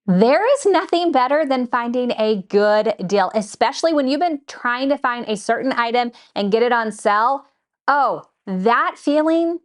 There is nothing better than finding a good deal, especially when you've been trying to find a certain item and get it on sale. Oh, that feeling,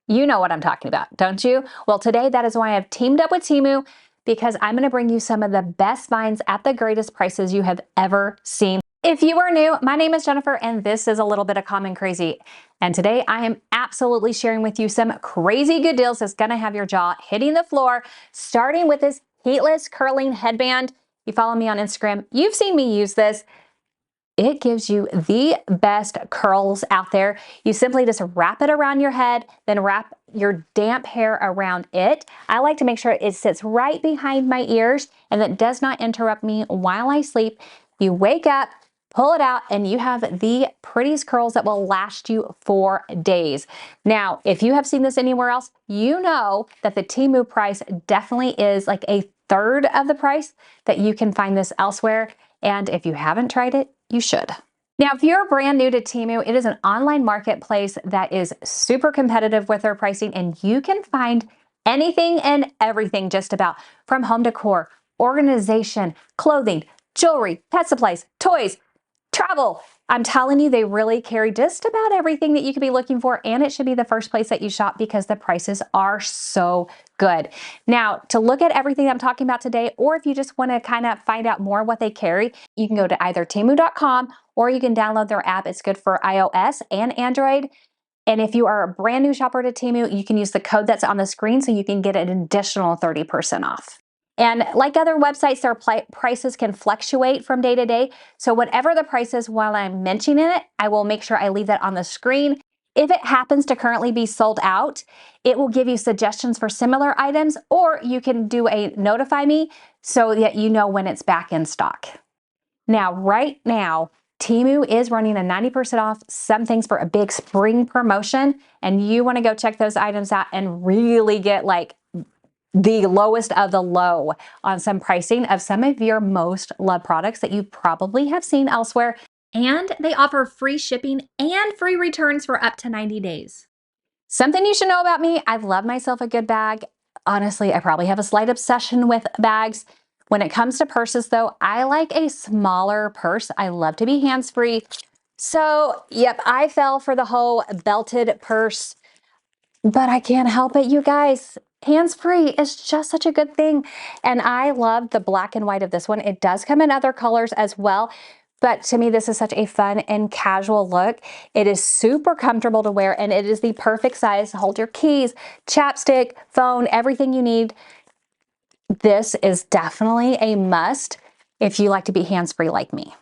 you know what I'm talking about, don't you? Well, today that is why I've teamed up with TEMU, because I'm gonna bring you some of the best finds at the greatest prices you have ever seen. If you are new, my name is Jennifer and this is a little bit of Common Crazy. And today I am absolutely sharing with you some crazy good deals that's gonna have your jaw hitting the floor, starting with this heatless curling headband. You follow me on Instagram, you've seen me use this. It gives you the best curls out there. You simply just wrap it around your head, then wrap your damp hair around it. I like to make sure it sits right behind my ears and that does not interrupt me while I sleep. You wake up, pull it out, and you have the prettiest curls that will last you for days. Now, if you have seen this anywhere else, you know that the TEMU price definitely is like a third of the price that you can find this elsewhere. And if you haven't tried it, you should. Now, if you're brand new to TEMU, it is an online marketplace that is super competitive with their pricing, and you can find anything and everything just about, from home decor, organization, clothing, jewelry, pet supplies, toys, travel. I'm telling you, they really carry just about everything that you could be looking for, and it should be the first place that you shop because the prices are so good. Now, to look at everything I'm talking about today, or if you just want to kind of find out more what they carry, you can go to either temu.com or you can download their app. It's good for iOS and Android. And if you are a brand new shopper to TEMU, you can use the code that's on the screen so you can get an additional 30% off. And like other websites, their prices can fluctuate from day to day. So whatever the price is while I'm mentioning it, I will make sure I leave that on the screen. If it happens to currently be sold out, it will give you suggestions for similar items, or you can do a notify me so that you know when it's back in stock. Now, right now, TEMU is running a 90% off some things for a big spring promotion, and you want to go check those items out and really get like the lowest of the low on some pricing of some of your most loved products that you probably have seen elsewhere. And they offer free shipping and free returns for up to 90 days. Something you should know about me, I love myself a good bag. Honestly, I probably have a slight obsession with bags. When it comes to purses though, I like a smaller purse. I love to be hands-free. So, yep, I fell for the whole belted purse, but I can't help it, you guys. Hands-free is just such a good thing. And I love the black and white of this one. It does come in other colors as well. But to me, this is such a fun and casual look. It is super comfortable to wear, and it is the perfect size to hold your keys, chapstick, phone, everything you need. This is definitely a must if you like to be hands-free like me.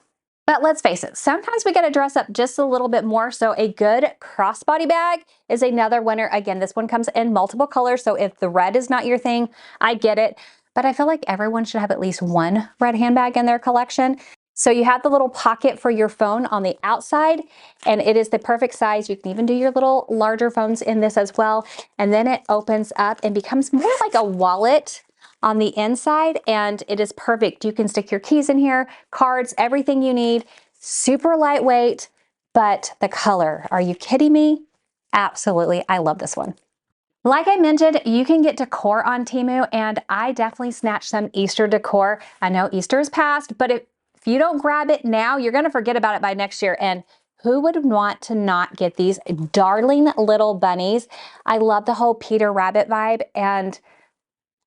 But let's face it, sometimes we got to dress up just a little bit more. So a good crossbody bag is another winner. Again, this one comes in multiple colors. So if the red is not your thing, I get it. But I feel like everyone should have at least one red handbag in their collection. So you have the little pocket for your phone on the outside, and it is the perfect size. You can even do your little larger phones in this as well. And then it opens up and becomes more like a wallet on the inside, and it is perfect. You can stick your keys in here, cards, everything you need. Super lightweight, but the color, are you kidding me? Absolutely, I love this one. Like I mentioned, you can get decor on TEMU, and I definitely snatched some Easter decor. I know Easter is past, but if you don't grab it now, you're gonna forget about it by next year. And who would want to not get these darling little bunnies? I love the whole Peter Rabbit vibe, and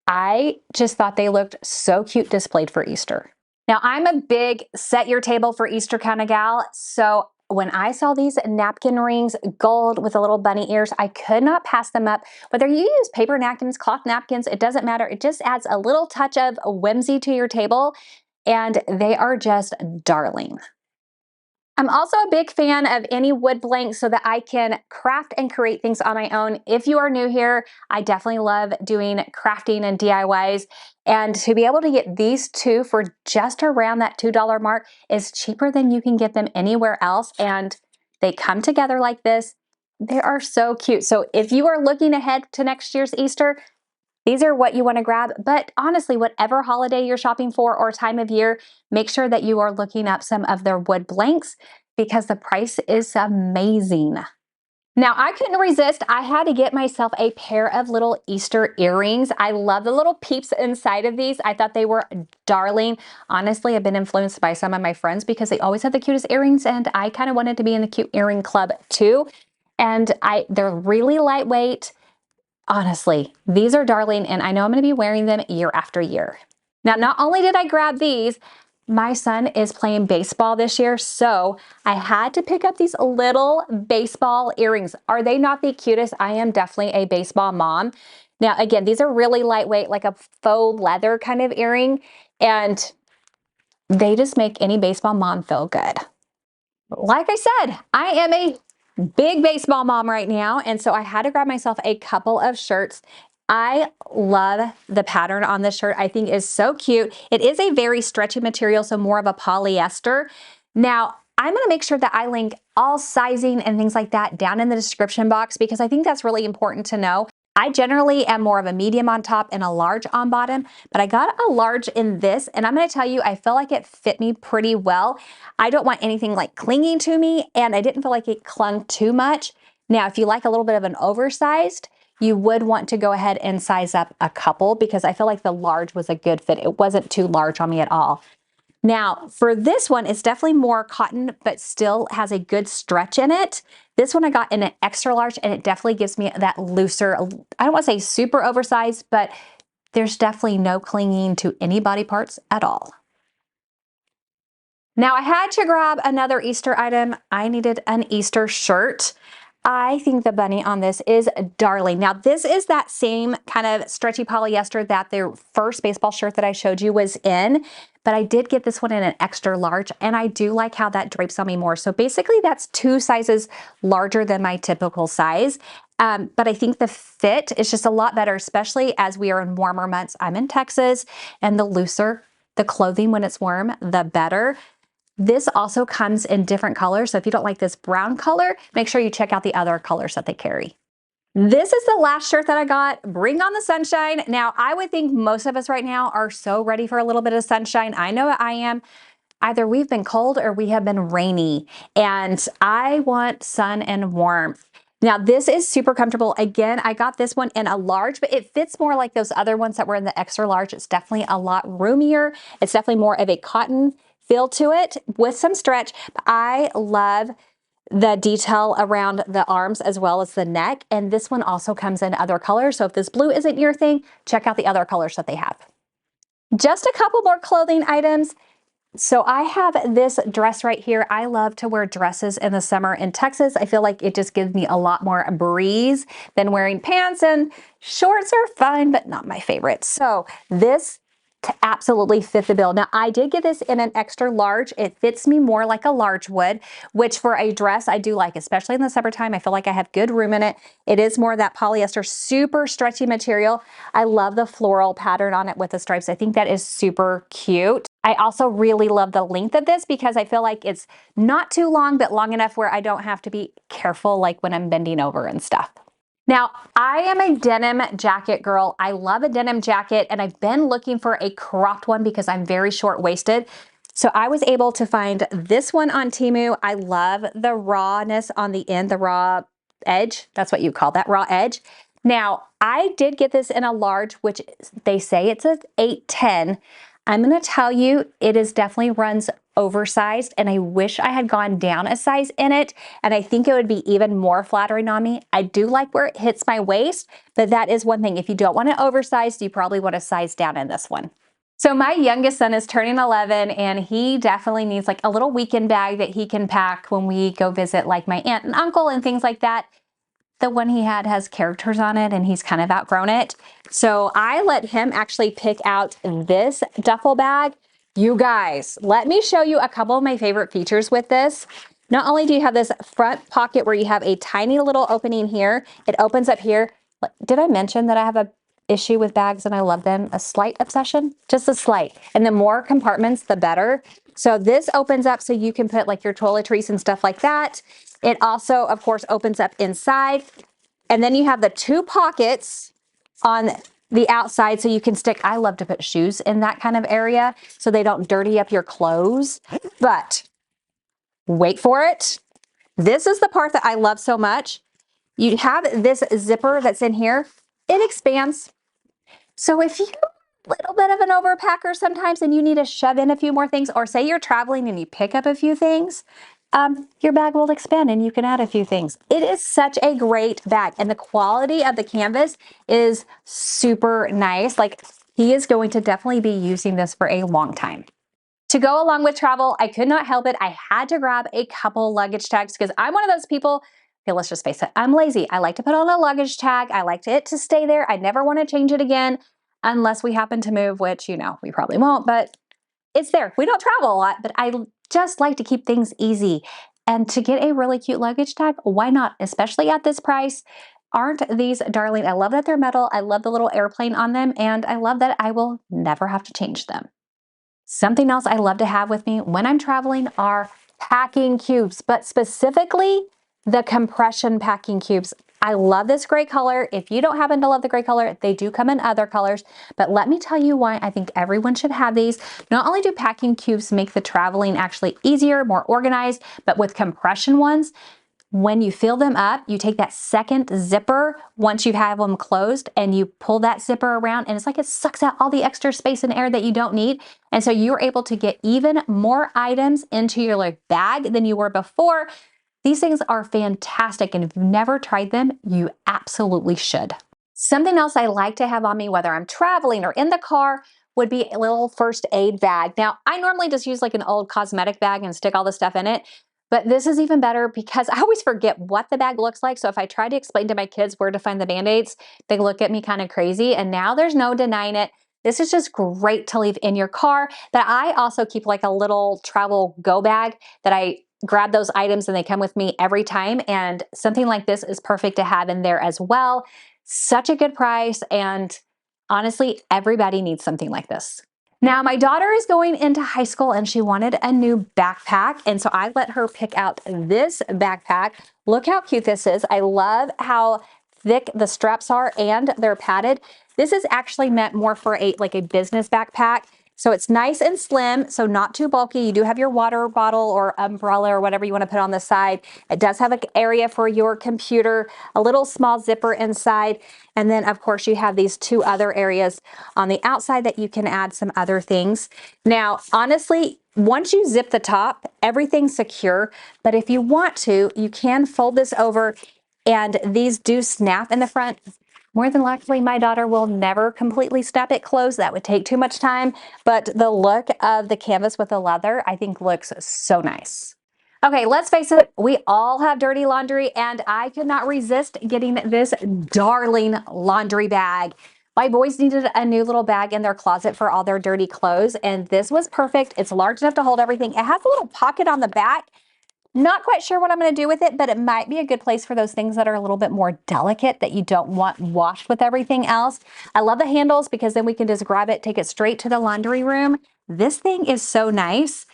I just thought they looked so cute displayed for Easter. Now, I'm a big set your table for Easter kind of gal, so when I saw these napkin rings, gold with the little bunny ears, I could not pass them up. Whether you use paper napkins, cloth napkins, it doesn't matter. It just adds a little touch of whimsy to your table, and they are just darling. I'm also a big fan of any wood blanks so that I can craft and create things on my own. If you are new here, I definitely love doing crafting and DIYs. And to be able to get these two for just around that $2 mark is cheaper than you can get them anywhere else. And they come together like this. They are so cute. So if you are looking ahead to next year's Easter, these are what you want to grab, but honestly, whatever holiday you're shopping for or time of year, make sure that you are looking up some of their wood blanks because the price is amazing. Now, I couldn't resist. I had to get myself a pair of little Easter earrings. I love the little peeps inside of these. I thought they were darling. Honestly, I've been influenced by some of my friends because they always have the cutest earrings, and I kind of wanted to be in the cute earring club too. And they're really lightweight. Honestly, these are darling, and I know I'm going to be wearing them year after year. Now, not only did I grab these, my son is playing baseball this year, so I had to pick up these little baseball earrings. Are they not the cutest? I am definitely a baseball mom. Now, again, these are really lightweight, like a faux leather kind of earring, and they just make any baseball mom feel good. Like I said, I am a big baseball mom right now, and so I had to grab myself a couple of shirts. I love the pattern on this shirt. I think is so cute. It is a very stretchy material, so more of a polyester. Now, I'm going to make sure that I link all sizing and things like that down in the description box because I think that's really important to know. I generally am more of a medium on top and a large on bottom, but I got a large in this, and I'm going to tell you, I feel like it fit me pretty well. I don't want anything like clinging to me, and I didn't feel like it clung too much. Now, if you like a little bit of an oversized, you would want to go ahead and size up a couple because I feel like the large was a good fit. It wasn't too large on me at all. Now, for this one, it's definitely more cotton, but still has a good stretch in it. This one I got in an extra large, and it definitely gives me that looser, I don't want to say super oversized, but there's definitely no clinging to any body parts at all. Now, I had to grab another Easter item. I needed an Easter shirt. I think the bunny on this is darling. Now, this is that same kind of stretchy polyester that the first baseball shirt that I showed you was in, but I did get this one in an extra large, and I do like how that drapes on me more. So basically, that's 2 sizes larger than my typical size. But I think the fit is just a lot better, especially as we are in warmer months. I'm in Texas, and the looser the clothing when it's warm, the better. This also comes in different colors, so if you don't like this brown color, make sure you check out the other colors that they carry. This is the last shirt that I got, Bring on the Sunshine. Now, I would think most of us right now are so ready for a little bit of sunshine. I know I am. Either we've been cold or we have been rainy, and I want sun and warmth. Now, this is super comfortable. Again, I got this one in a large, but it fits more like those other ones that were in the extra large. It's definitely a lot roomier. It's definitely more of a cotton feel to it with some stretch. I love the detail around the arms as well as the neck. And this one also comes in other colors. So if this blue isn't your thing, check out the other colors that they have. Just a couple more clothing items. So I have this dress right here. I love to wear dresses in the summer in Texas. I feel like it just gives me a lot more breeze than wearing pants, and shorts are fine, but not my favorite. So this absolutely fit the bill. Now, I did get this in an extra large. It fits me more like a large would, which for a dress I do like, especially in the summertime. I feel like I have good room in it. It is more of that polyester, super stretchy material. I love the floral pattern on it with the stripes. I think that is super cute. I also really love the length of this because I feel like it's not too long, but long enough where I don't have to be careful like when I'm bending over and stuff. Now, I am a denim jacket girl. I love a denim jacket, and I've been looking for a cropped one because I'm very short-waisted. So I was able to find this one on TEMU. I love the rawness on the end, the raw edge. That's what you call that, raw edge. Now, I did get this in a large, which they say it's a 8'10". I'm going to tell you, it is definitely runs oversized, and I wish I had gone down a size in it, and I think it would be even more flattering on me. I do like where it hits my waist, but that is one thing. If you don't want it oversized, you probably want to size down in this one. So my youngest son is turning 11, and he definitely needs like a little weekend bag that he can pack when we go visit like my aunt and uncle and things like that. The one he had has characters on it, and he's kind of outgrown it. So I let him actually pick out this duffel bag. You guys, let me show you a couple of my favorite features with this. Not only do you have this front pocket where you have a tiny little opening here, it opens up here. Did I mention that I have a issue with bags and I love them? A slight obsession, just a slight. And the more compartments, the better. So this opens up so you can put like your toiletries and stuff like that. It also, of course, opens up inside. And then you have the 2 pockets on the outside so you can stick, I love to put shoes in that kind of area so they don't dirty up your clothes. But wait for it. This is the part that I love so much. You have this zipper that's in here. It expands. So if you're a little bit of an overpacker sometimes and you need to shove in a few more things, or say you're traveling and you pick up a few things, your bag will expand and you can add a few things. It is such a great bag, and the quality of the canvas is super nice. Like, he is going to definitely be using this for a long time. To go along with travel, I could not help it. I had to grab a couple luggage tags because I'm one of those people, okay, let's just face it, I'm lazy. I like to put on a luggage tag. I like it to stay there. I never want to change it again unless we happen to move, which, you know, we probably won't, but it's there. We don't travel a lot, but I just like to keep things easy. And to get a really cute luggage tag, why not? Especially at this price. Aren't these darling? I love that they're metal. I love the little airplane on them, and I love that I will never have to change them. Something else I love to have with me when I'm traveling are packing cubes, but specifically the compression packing cubes. I love this gray color. If you don't happen to love the gray color, they do come in other colors, but let me tell you why I think everyone should have these. Not only do packing cubes make the traveling actually easier, more organized, but with compression ones, when you fill them up, you take that second zipper once you have them closed and you pull that zipper around, and it's like it sucks out all the extra space and air that you don't need. And so you're able to get even more items into your bag than you were before. These things are fantastic, and if you've never tried them, you absolutely should. Something else I like to have on me, whether I'm traveling or in the car, would be a little first aid bag. Now, I normally just use like an old cosmetic bag and stick all the stuff in it, but this is even better because I always forget what the bag looks like. So if I try to explain to my kids where to find the Band-Aids, they look at me kind of crazy, and now there's no denying it. This is just great to leave in your car. But I also keep like a little travel go bag that I grab those items and they come with me every time. And something like this is perfect to have in there as well. Such a good price, and honestly, everybody needs something like this. Now, my daughter is going into high school and she wanted a new backpack, and so I let her pick out this backpack. Look how cute this is. I love how thick the straps are and they're padded. This is actually meant more for a business backpack. So it's nice and slim, so not too bulky. You do have your water bottle or umbrella or whatever you want to put on the side. It does have an area for your computer, a little small zipper inside, and then of course you have these two other areas on the outside that you can add some other things. Now, honestly, once you zip the top, everything's secure, but if you want to, you can fold this over, and these do snap in the front. More than likely, my daughter will never completely snap it closed. That would take too much time, but the look of the canvas with the leather, I think, looks so nice. Okay, let's face it, we all have dirty laundry, and I could not resist getting this darling laundry bag. My boys needed a new little bag in their closet for all their dirty clothes, and this was perfect. It's large enough to hold everything. It has a little pocket on the back. Not quite sure what I'm going to do with it, but it might be a good place for those things that are a little bit more delicate that you don't want washed with everything else. I love the handles because then we can just grab it, take it straight to the laundry room. This thing is so nice.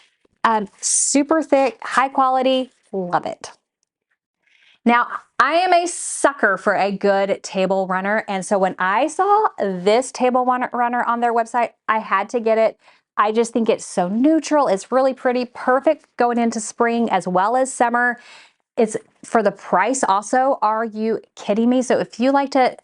Super thick, high quality, love it. Now, I am a sucker for a good table runner, and so when I saw this table runner on their website, I had to get it. I just think it's so neutral. It's really pretty, perfect going into spring as well as summer. It's for the price also. Are you kidding me? So if you like to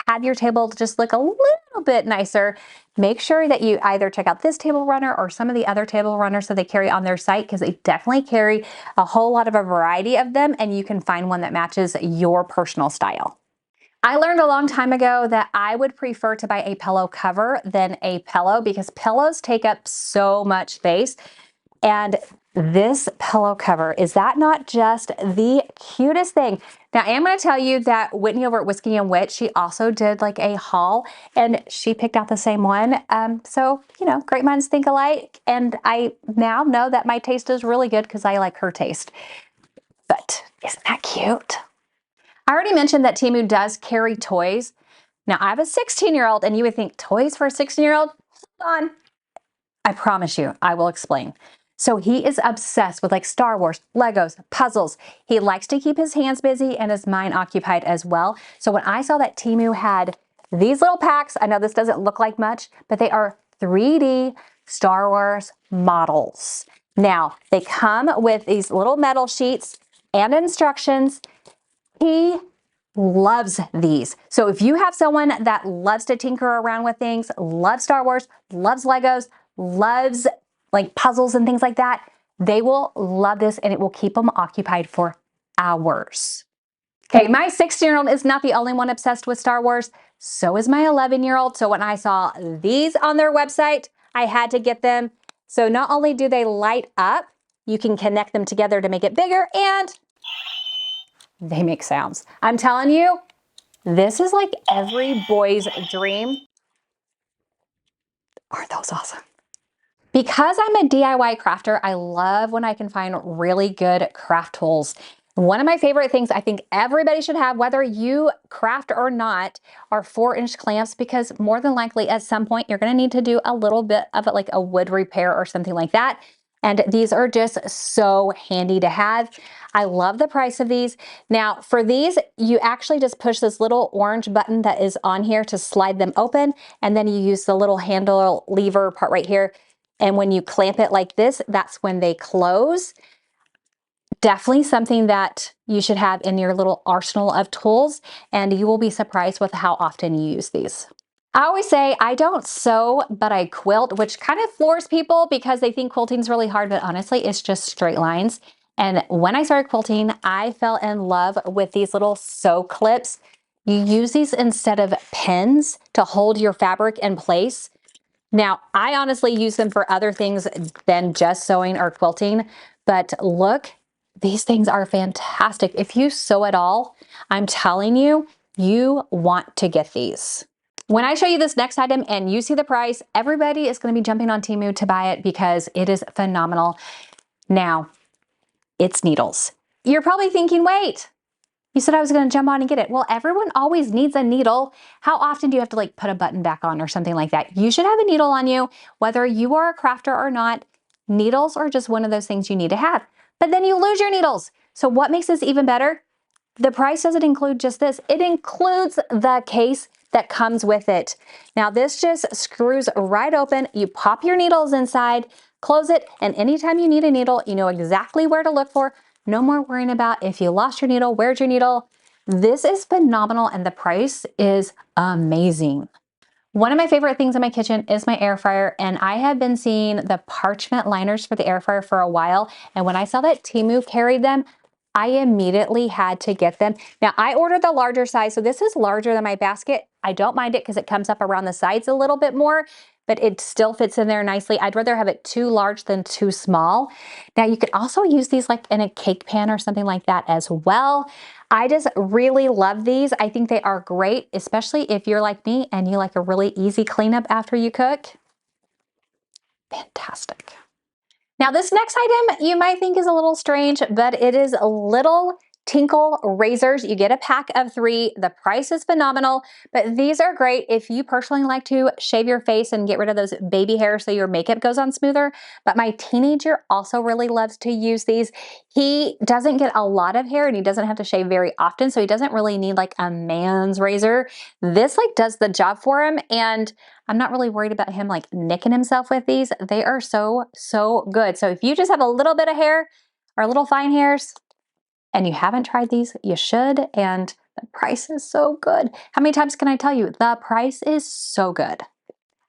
have your table just look a little bit nicer, make sure that you either check out this table runner or some of the other table runners that they carry on their site, because they definitely carry a whole lot of a variety of them, and you can find one that matches your personal style. I learned a long time ago that I would prefer to buy a pillow cover than a pillow because pillows take up so much space. And this pillow cover, is that not just the cutest thing? Now, I am going to tell you that Whitney over at Whiskey and Wit, she also did like a haul, and she picked out the same one. So, you know, great minds think alike. And I now know that my taste is really good because I like her taste. But isn't that cute? I already mentioned that TEMU does carry toys. Now, I have a 16-year-old, and you would think toys for a 16-year-old? Hold on. I promise you, I will explain. So he is obsessed with like Star Wars, Legos, puzzles. He likes to keep his hands busy and his mind occupied as well. So when I saw that TEMU had these little packs, I know this doesn't look like much, but they are 3D Star Wars models. Now, they come with these little metal sheets and instructions. He loves these. So if you have someone that loves to tinker around with things, loves Star Wars, loves Legos, loves like puzzles and things like that, they will love this and it will keep them occupied for hours. Okay, my 16-year-old is not the only one obsessed with Star Wars. So is my 11-year-old. So when I saw these on their website, I had to get them. So not only do they light up, you can connect them together to make it bigger, and they make sounds. I'm telling you, this is like every boy's dream. Aren't those awesome? Because I'm a DIY crafter, I love when I can find really good craft tools. One of my favorite things I think everybody should have, whether you craft or not, are 4-inch clamps, because more than likely at some point you're gonna need to do a little bit of it, like a wood repair or something like that. And these are just so handy to have. I love the price of these. Now for these, you actually just push this little orange button that is on here to slide them open. And then you use the little handle lever part right here. And when you clamp it like this, that's when they close. Definitely something that you should have in your little arsenal of tools, and you will be surprised with how often you use these. I always say I don't sew, but I quilt, which kind of floors people because they think quilting is really hard, but honestly, it's just straight lines. And when I started quilting, I fell in love with these little sew clips. You use these instead of pins to hold your fabric in place. Now, I honestly use them for other things than just sewing or quilting, but look, these things are fantastic. If you sew at all, I'm telling you, you want to get these. When I show you this next item and you see the price, everybody is going to be jumping on TEMU to buy it because it is phenomenal. Now, it's needles. You're probably thinking, wait, you said I was going to jump on and get it. Well, everyone always needs a needle. How often do you have to like put a button back on or something like that? You should have a needle on you, whether you are a crafter or not. Needles are just one of those things you need to have. But then you lose your needles. So what makes this even better? The price doesn't include just this. It includes the case that comes with it. Now this just screws right open. You pop your needles inside, close it, and anytime you need a needle, you know exactly where to look for. No more worrying about if you lost your needle, where's your needle? This is phenomenal and the price is amazing. One of my favorite things in my kitchen is my air fryer, and I have been seeing the parchment liners for the air fryer for a while, and when I saw that TEMU carried them, I immediately had to get them. Now, I ordered the larger size, so this is larger than my basket. I don't mind it because it comes up around the sides a little bit more, but it still fits in there nicely. I'd rather have it too large than too small. Now, you could also use these like in a cake pan or something like that as well. I just really love these. I think they are great, especially if you're like me and you like a really easy cleanup after you cook. Fantastic. Now this next item you might think is a little strange, but it is little Tinkle Razors. You get a pack of 3. The price is phenomenal, but these are great if you personally like to shave your face and get rid of those baby hairs so your makeup goes on smoother. But my teenager also really loves to use these. He doesn't get a lot of hair and he doesn't have to shave very often, so he doesn't really need like a man's razor. This like does the job for him, and I'm not really worried about him like nicking himself with these. They are so, so good. So if you just have a little bit of hair or little fine hairs and you haven't tried these, you should. And the price is so good. How many times can I tell you? The price is so good.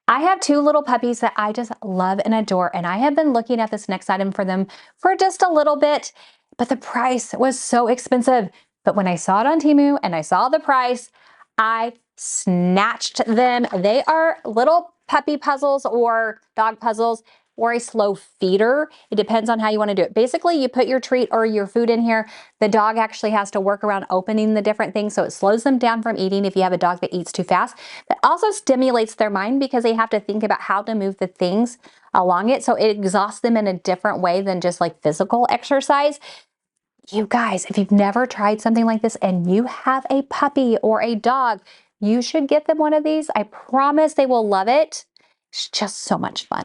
I have 2 little puppies that I just love and adore, and I have been looking at this next item for them for just a little bit, but the price was so expensive. But when I saw it on TEMU and I saw the price, I snatched them. They are little puppy puzzles or dog puzzles or a slow feeder. It depends on how you want to do it. Basically, you put your treat or your food in here. The dog actually has to work around opening the different things, so it slows them down from eating if you have a dog that eats too fast. But also stimulates their mind because they have to think about how to move the things along it, so it exhausts them in a different way than just like physical exercise. You guys, if you've never tried something like this and you have a puppy or a dog, you should get them one of these. I promise they will love it. It's just so much fun.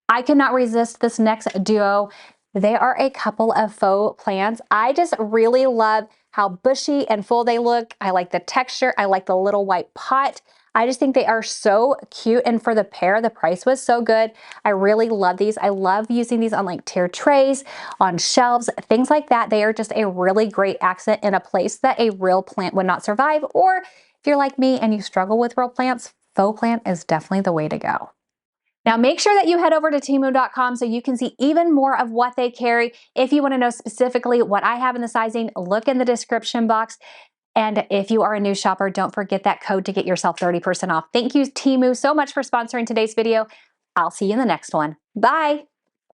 I cannot resist this next duo. They are a couple of faux plants. I just really love how bushy and full they look. I like the texture. I like the little white pot. I just think they are so cute, and for the pair, the price was so good. I really love these. I love using these on like tier trays, on shelves, things like that. They are just a really great accent in a place that a real plant would not survive. Or if you're like me and you struggle with real plants, faux plant is definitely the way to go. Now make sure that you head over to temu.com so you can see even more of what they carry. If you want to know specifically what I have in the sizing, look in the description box. And if you are a new shopper, don't forget that code to get yourself 30% off. Thank you, Temu, so much for sponsoring today's video. I'll see you in the next one. Bye.